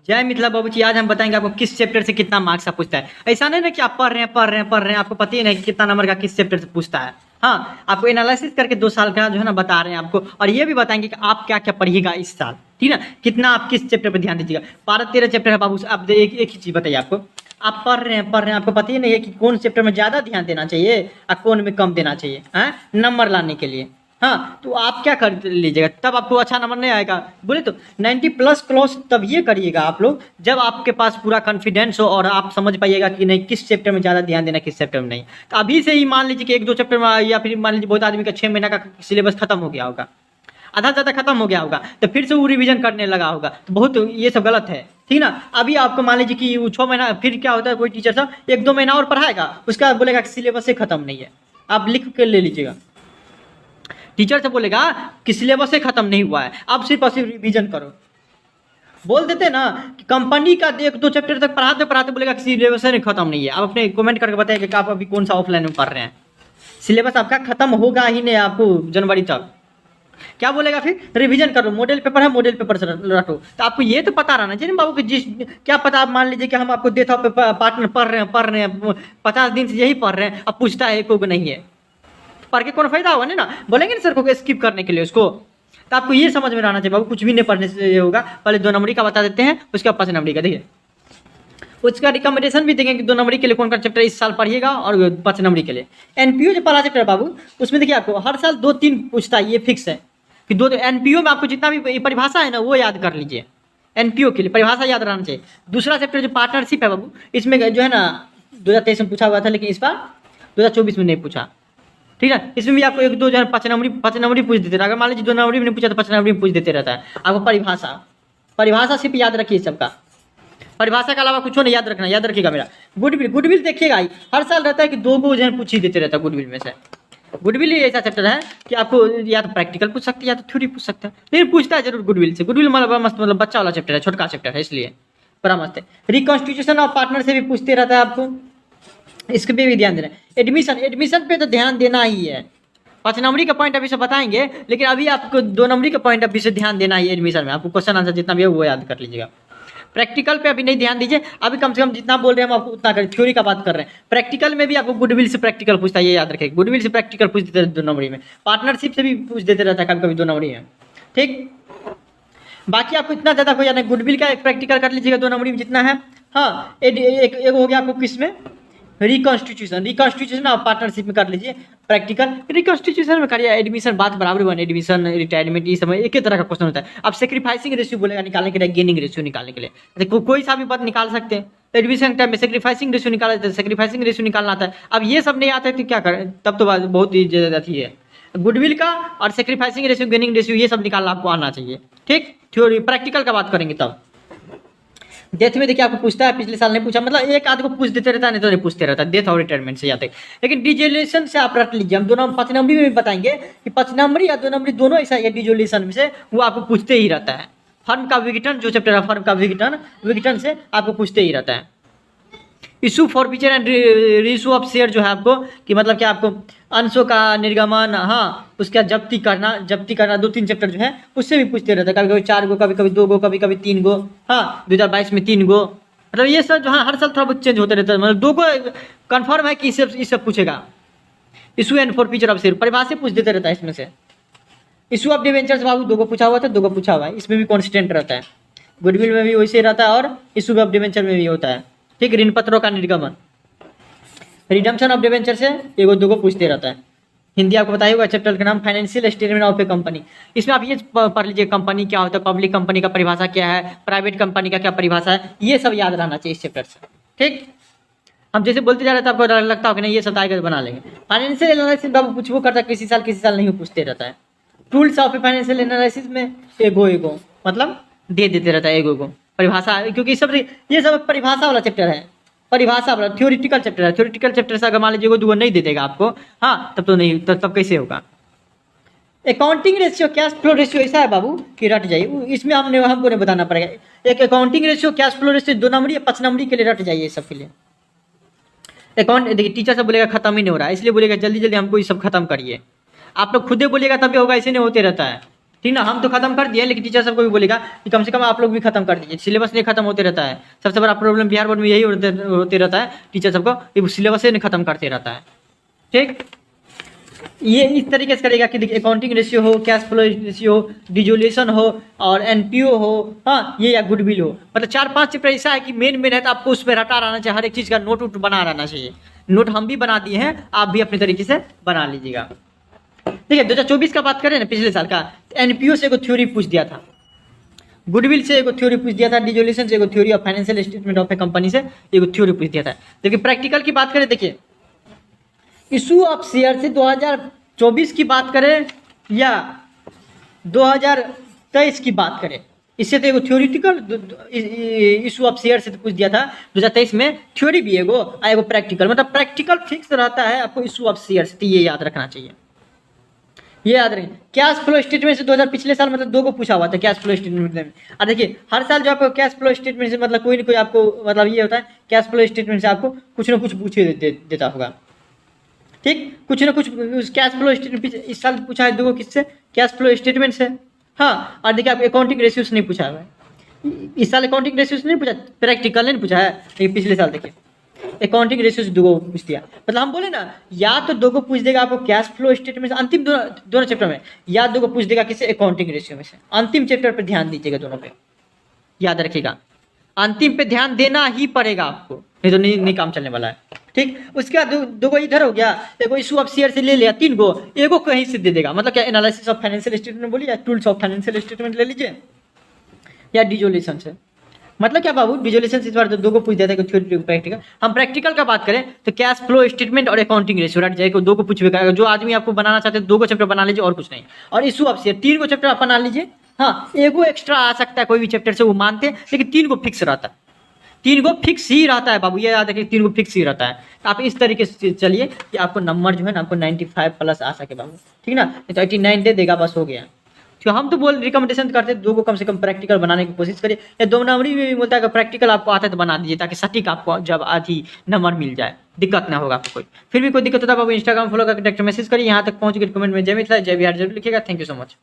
जय मिथिला बाबू जी, आज हम बताएंगे आपको किस चैप्टर से कितना मार्क्स पूछता है। ऐसा नहीं ना कि आप पढ़ रहे हैं, आपको पता ही नहीं कि कितना नंबर का किस चैप्टर से पूछता है। हाँ, आपको एनालिसिस करके 2 साल का जो है ना बता रहे हैं आपको, और ये भी बताएंगे कि आप क्या क्या पढ़िएगा इस साल, ठीक है ना, कितना आप किस चैप्टर पर ध्यान दीजिएगा। 12-13 चैप्टर है बाबू, आप एक ही चीज़ बताइए आपको, आप पढ़ रहे हैं, आपको पता ही नहीं है कि कौन चैप्टर में ज़्यादा ध्यान देना चाहिए और कौन में कम देना चाहिए, हाँ, नंबर लाने के लिए। हाँ, तो आप क्या कर लीजिएगा, तब आपको अच्छा नंबर नहीं आएगा। बोले तो 90 प्लस क्लोज तब ये करिएगा आप लोग जब आपके पास पूरा कॉन्फिडेंस हो और आप समझ पाइएगा कि नहीं किस चैप्टर में ज़्यादा ध्यान देना, किस चैप्टर में नहीं। तो अभी से ही मान लीजिए कि 1-2 चैप्टर में, या फिर मान लीजिए बहुत आदमी का 6 महीना का सिलेबस खत्म हो गया होगा, आधा ज़्यादा खत्म हो गया होगा, तो फिर से वो रिवीजन करने लगा होगा, तो बहुत ये सब गलत है, ठीक ना। अभी आपको मान लीजिए कि वो 6 महीना, फिर क्या होता है, कोई टीचर साहब 1-2 महीना और पढ़ाएगा, उसके बाद बोलेगा कि सिलेबस से खत्म नहीं है, आप लिख के ले लीजिएगा। टीचर से बोलेगा कि सिलेबस से खत्म नहीं हुआ है, आप सिर्फ और सिर्फ रिवीजन करो। बोल देते ना कि कंपनी का 1-2 चैप्टर तक पढ़ाते पढ़ाते बोलेगा कि सिलेबस से खत्म नहीं है। आप अपने कमेंट करके बताइए कि आप अभी कौन सा ऑफलाइन में पढ़ रहे हैं। सिलेबस आपका खत्म होगा ही नहीं, आपको जनवरी तक क्या बोलेगा, फिर रिवीजन करो, मॉडल पेपर है, मॉडल पेपर से रटो। तो आपको ये तो पता रहना चाहिए बाबू कि जिस, क्या पता आप मान लीजिए कि हम आपको देता पार्टनर पढ़ रहे हैं 50 दिन से यही पढ़ रहे हैं, अब पूछता है को नहीं है, पढ़ के कौन फायदा होगा, नहीं ना। बोलेंगे ना सर को स्किप करने के लिए उसको। तो आपको ये समझ में रहना चाहिए बाबू, कुछ भी नहीं पढ़ने से ये होगा। पहले 2 नंबरी का बता देते हैं, उसके बाद 5 नंबरी का। देखिए उसका रिकमेंडेशन भी देंगे कि 2 नंबरी के लिए कौन सा चैप्टर इस साल पढ़िएगा, और 5 नंबरी के लिए एनपीओ जो पहला चैप्टर है बाबू, उसमें देखिए आपको हर साल 2-3 पूछता है, ये फिक्स है कि 2 एनपीओ में आपको जितना भी परिभाषा है ना वो याद कर लीजिए। एनपीओ के लिए परिभाषा याद रहना चाहिए। दूसरा चैप्टर जो पार्टनरशिप है बाबू, इसमें जो है ना 2023 में पूछा हुआ था, लेकिन इस बार 2024 में नहीं पूछा, ठीक है। इसमें भी आपको 1-2 जो है 5 नंबरी पूछ देते रहता है। अगर मान लीजिए 2 नंबरी में नहीं पूछा तो 5 नंबरी में पूछ देते रहता है। आपको परिभाषा सिर्फ याद रखिए सबका, परिभाषा के अलावा कुछ नहीं याद रखना, याद रखिएगा मेरा। गुडविल देखिएगा ही, हर साल रहता है कि 2 जो है पूछ ही देते रहता है गुडविल में से। गुडविल ही ऐसा चैप्टर है कि आपको या तो प्रैक्टिकल पूछ सकते हैं या तो थ्योरी पूछ सकते हैं, लेकिन पूछता है जरूर गुडविल से। गुडविल मतलब मस्त, मतलब बच्चा वाला चैप्टर है, छोटका चैप्टर है, इसलिए बड़ा मस्त है। रिकॉन्स्टिट्यूशन ऑफ पार्टनर से भी पूछते रहता है आपको, इसके पे भी ध्यान देना है। एडमिशन पे तो ध्यान देना ही है। 5 नंबरी का पॉइंट अभी से बताएंगे, लेकिन अभी आपको 2 नंबरी का पॉइंट अभी से ध्यान देना ही है। एडमिशन में आपको क्वेश्चन आंसर जितना भी है वो याद कर लीजिएगा। प्रैक्टिकल पे अभी नहीं ध्यान दीजिए, अभी कम से कम जितना बोल रहे हैं हम आपको उतना करें। थ्योरी का बात कर रहे हैं, प्रैक्टिकल में भी आपको गुडविल से प्रैक्टिकल पूछता है, ये याद रखें। गुडविल से प्रैक्टिकल पूछ देते रहते 2 नंबरी में, पार्टनरशिप से भी पूछ देते रहता है कभी कभी 2 नंबरी में, ठीक। बाकी आपको इतना ज़्यादा हो जाना है, गुडविल का एक प्रैक्टिकल कर लीजिएगा 2 नंबरी में जितना है। हाँ, एक हो गया आपको किस में, रिकॉन्स्टिट्यूशन और पार्टनरशिप में कर लीजिए प्रैक्टिकल। रिकॉन्स्टिट्यूशन में करिए, एडमिशन बात बराबर बने, एडमिशन रिटायरमेंट ये सब एक ही तरह का क्वेश्चन होता है। अब सेक्रीफाइसिंग रेशियो बोलेगा निकालने के लिए, गेनिंग रेशियो निकालने के लिए, तो कोई सा भी बात निकाल सकते हैं। एडमिशन टाइम में सेक्रीफाइसिंग रेशियो निकाला जाता है, सेक्रीफाइसिंग रेशियो निकालना आता है। अब ये सब नहीं आता है तो क्या करें, तब तो बहुत ही ज़्यादा थी है। गुडविल का और सेक्रीफाइसिंग रेशियो, गेनिंग रेशियो ये सब निकालना आपको आना चाहिए, ठीक। थ्योरी प्रैक्टिकल का बात करेंगे तब। डेथ में देखिए आपको पूछता है, पिछले साल नहीं पूछा, मतलब एक आध को पूछ देते रहता है, नहीं तो नहीं पूछते रहता है, डेथ और रिटायरमेंट से जाते। लेकिन डिजोल्यूशन से आप रट लीजिए, हम दोनों 5 नंबरी में भी बताएंगे कि 5 नंबरी या 2 नंबरी दोनों ऐसा है। डिजोल्यूशन में से वो आपको पूछते ही रहता है। फर्म का विघटन जो चैप्टर है, फर्म का विघटन से आपको पूछते ही रहता है। Issue forfeiture and reissue of share जो है आपको, कि मतलब क्या आपको अंशों का निर्गमन, हाँ, उसका जब्ती करना 2-3 चैप्टर जो है उससे भी पूछते रहता है। कभी कभी 4 गो, कभी कभी 2 गो, कभी कभी 3 गो। हाँ, 2022 में 3 गो, मतलब ये सब जो है हर साल थोड़ा बहुत चेंज होते रहता है। मतलब 2 गो कन्फर्म है कि इससे पूछेगा। Issue and forfeiture of share परिभाषा पूछ देते रहता है इसमें से। इशू ऑफ डिवेंचर्स बाबू 2 गो पूछा हुआ था, 2 गो पूछा हुआ है, इसमें भी कॉन्स्टेंट रहता है। गुडविल में भी वैसे रहता है और इशू ऑफ डिवेंचर में भी होता है, ठीक। ऋण पत्रों का निर्गमन, रिडम्पशन ऑफ डिवेंचर से 1-2 को पूछते रहता है। हिंदी आपको बताया होगा चैप्टर का नाम financial statement of A company. इसमें आप ये पढ़ लीजिए कंपनी क्या होता है, पब्लिक कंपनी का परिभाषा क्या है, प्राइवेट कंपनी का क्या परिभाषा है, ये सब याद रहना चाहिए इस चैप्टर से, ठीक। हम जैसे बोलते जा रहे थे आपको लगता हो कि नहीं ये सब टाइगर बना लेंगे। फाइनेंशियल एनालिसिस बाबू कुछ वो करता है, किसी साल नहीं पूछते रहता है। Tools of a financial analysis में एगो मतलब दे देते रहता है, एगो परिभाषा, क्योंकि ये सब परिभाषा वाला चैप्टर है, परिभाषा वाला थ्योरिटिकल चैप्टर है। थ्योरिटिकल चैप्टर से अगर मान लीजिए 2 नहीं दे देगा आपको, हाँ, तब तो नहीं, तब कैसे होगा। Accounting ratio, cash flow ratio ऐसा है बाबू कि रट जाइए, इसमें हमको नहीं बताना पड़ेगा। एक accounting ratio, cash flow ratio 2 नंबरी या 5 नंबरी के लिए रट जाइए सब के लिए। अकाउंट देखिए टीचर से बोलेगा खत्म ही नहीं हो रहा है, इसलिए बोलेगा जल्दी हमको ये सब खत्म करिए। आप लोग खुदे बोलिएगा तभी होगा, ऐसे नहीं होते रहता है, ठीक ना। हम तो खत्म कर दिए, लेकिन टीचर सबको भी बोलेगा कि कम से कम आप लोग भी खत्म कर दीजिए, सिलेबस नहीं खत्म होते रहता है। सबसे बड़ा प्रॉब्लम बिहार बोर्ड में यही होते रहता है, टीचर सबको सिलेबस नहीं खत्म करते रहता है। ठीक, ये इस तरीके से करेगा कि देखिए अकाउंटिंग रेशियो हो, कैश फ्लो रेशियो हो, डिजोल्यूशन हो और एनपीओ हो, हाँ ये या गुडविल हो, मतलब 4-5 चैप्टर ऐसा है कि मेन है, तो आपको उसमें रटा रहना चाहिए, हर एक चीज़ का नोट वोट बना रहना चाहिए। नोट हम भी बना दिए हैं, आप भी अपने तरीके से बना लीजिएगा। ठीक है, 2024 का बात करें ना, पिछले साल का, एनपीओ से एगो थ्योरी पूछ दिया था, गुडविल से एगो थ्योरी पूछ दिया था, डिजोल्यूशन से एगो theory of financial statement of A company से एगो थ्योरी पूछ दिया था। देखिए प्रैक्टिकल की बात करें, देखिए इशू ऑफ शेयर से 2024 की बात करें या 2023 की बात करें, इससे तो एगो थ्योरिटिकल इशू ऑफ शेयर से तो पूछ दिया था 2023 में, थ्योरी भी एगो और एगो प्रैक्टिकल, मतलब प्रैक्टिकल फिक्स रहता है आपको इशू ऑफ शेयर से, तो ये याद रखना चाहिए, ये याद रखें। कैश फ्लो स्टेटमेंट से 2000 पिछले साल मतलब 2 को पूछा हुआ था कैश फ्लो स्टेटमेंट में। और देखिए हर साल जो आपको कैश फ्लो स्टेटमेंट से मतलब कोई ना कोई आपको मतलब ये होता है, कैश फ्लो स्टेटमेंट से आपको कुछ ना कुछ पूछे देता होगा। ठीक, कुछ ना कुछ उस कैश फ्लो स्टेटमेंट इस साल पूछा है 2 किससे, कैश फ्लो स्टेटमेंट से। हाँ, और देखिए आप अकाउंटिंग रेशियो से नहीं पूछा हुआ है, इस साल अकाउंटिंग रेशियो से नहीं पूछा, प्रैक्टिकल नहीं पूछा है, लेकिन पिछले साल देखिए अकाउंटिंग रेशियो से 2 को पूछ दिया। मतलब हम बोले ना, या तो 2 को पूछ देगा आपको कैश फ्लो स्टेटमेंट से अंतिम दोनों चैप्टर में, या 2 को पूछ देगा किससे, अकाउंटिंग रेशियो में से। अंतिम चैप्टर पर ध्यान दीजिएगा, दोनों पे याद रखिएगा, अंतिम पे ध्यान देना ही पड़ेगा आपको, नहीं तो नहीं काम चलने वाला है। ठीक, उसके बाद 2 को इधर हो गया, एगो इशू ऑफ शेयर से ले लिया 3 को, एगो कहीं से दे देगा, मतलब क्या एनालिसिस ऑफ फाइनेंशियल स्टेटमेंट बोलिए, या टूल्स ऑफ फाइनेंशियल स्टेटमेंट ले लीजिए, या डिजोल्यूशन से। मतलब क्या बाबू, डिजोल्यूशन से इस बार 2 को पूछ देता है, थ्योरी प्रैक्टिकल। हम प्रैक्टिकल का बात करें तो कैश फ्लो स्टेटमेंट और अकाउंटिंग रेशियो रट जाएगा, 2 को पूछेगा। जो आदमी आपको बनाना चाहते हैं 2 को चैप्टर बना लीजिए और कुछ नहीं, और इशू ऑफ शेयर 3 को चैप्टर आप बना लीजिए। हाँ, एगो एक्स्ट्रा आ सकता है कोई भी चैप्टर से, वो मानते हैं, लेकिन 3 को फिक्स रहता है, 3 को फिक्स ही रहता है बाबू, ये याद रखिए 3 को फिक्स ही रहता है। आप इस तरीके से चलिए कि आपको नंबर जो है ना, आपको 95 प्लस आ सके बाबू, ठीक ना, तो 89 दे देगा, बस हो गया। तो हम तो रिकमेंडेशन करते हैं 2 को कम से कम प्रैक्टिकल बनाने की कोशिश करिए, या 2 नंबरी में भी बोलता है कि प्रैक्टिकल आपको आता है तो बना दीजिए, ताकि सटीक आपको जब आधी नंबर मिल जाए, दिक्कत ना होगा आपको कोई। फिर भी कोई दिक्कत होता है बाबू, इंस्टाग्राम फॉलो करके डायरेक्ट मैसेज करिए। यहाँ तक पहुँच गए, कमेंट में जय मिथिला जय बिहार जरूर लिखिएगा। Thank you so much.